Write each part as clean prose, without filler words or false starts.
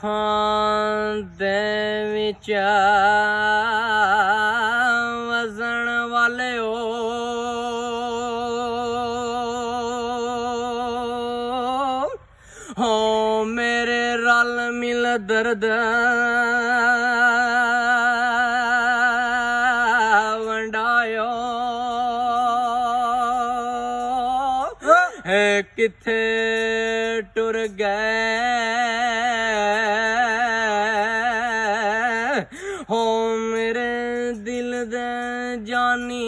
ਅੱਖਾਂ ਦੇ ਵਿੱਚ ਵਸਣ ਵਾਲਿਓ ਹੋ ਮੇਰੇ ਰਲ ਮਿਲ ਦਰਦ ਵੰਡਾਇਓ ਹੈ ਕਿੱਥੇ ਟੁਰ ਗਏ ਹੋ ਮੇਰੇ ਦਿਲ ਦੇ ਜਾਨੀ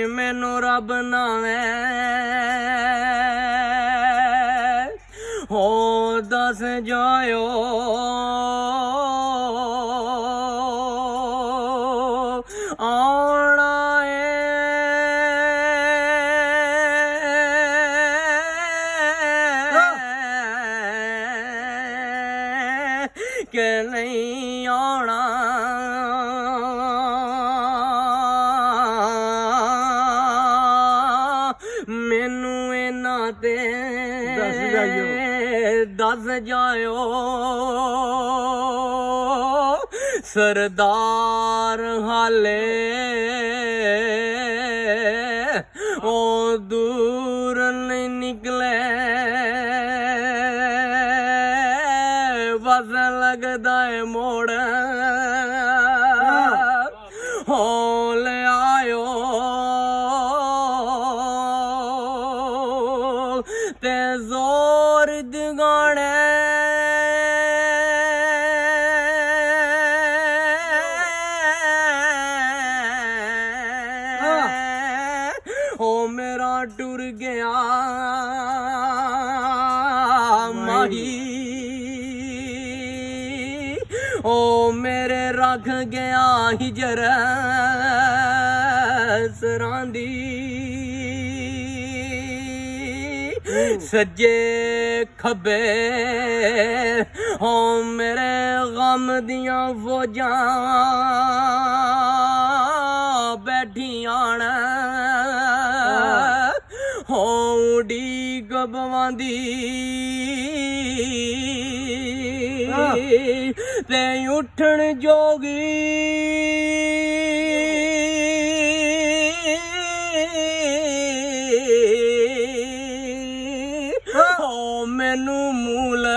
ਮੈਨੂੰ ਰੱਬ ਨਾਵੇਂ ਹੋ ਦੱਸ ਜਾਇਓ ਆਉਣਾ ਏ ਕਿ ਨਹੀਂ ਆਉਣਾ ਮੈਨੂੰ ਇਹਨਾਂ ਤੇ ਦੱਸ ਜਾਇਓ ਸਰਦਾਰ ਹਾਲੇ ਉਹ ਦੂਰ ਨਹੀਂ ਨਿਕਲੇ ਬਸ ਲੱਗਦਾ ਏ ਮੋੜ ਹੋ ਲੈ ਆਇਓ ਤੇ ਜ਼ੋਰ ਦਿਗਾਣੇ ਹੋ ਮੇਰਾ ਟੁਰ ਗਿਆ ਮਾਹੀ ਓ ਮੇਰੇ ਰੱਖ ਗਿਆ ਹਿਜਰ ਸਰਾਂਦੀ ਸੱਜੇ ਖੱਬੇ ਹੋ ਮੇਰੇ ਗਮ ਦੀਆਂ ਫੌਜਾਂ ਬੈਠੀਆਂ ਨੇ ਹੋ ਡੀਗ ਬਵਾਂਦੀ ਤੇ ਉੱਠਣ ਜੋਗੀ ਹੋ ਮੈਨੂੰ ਮੂਲ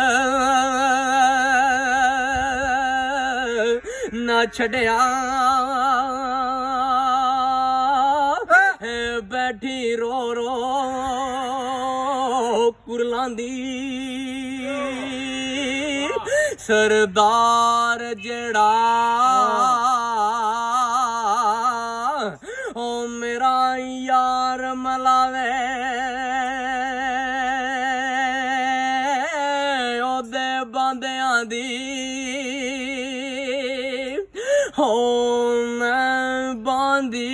ਨਾ ਛੱਡਿਆ ਬੈਠੀ ਰੋ ਰੋ ਕੁਰਲਾਂਦੀ ਸਰਦਾਰ ਜਿਹੜਾ ਓ ਮੇਰਾ ਯਾਰ ਮਲਾਵੇ ਉਹਦੇ ਬੰਦਿਆਂ ਦੀ ਹੋ ਮੈਂ ਬਾਂਦੀ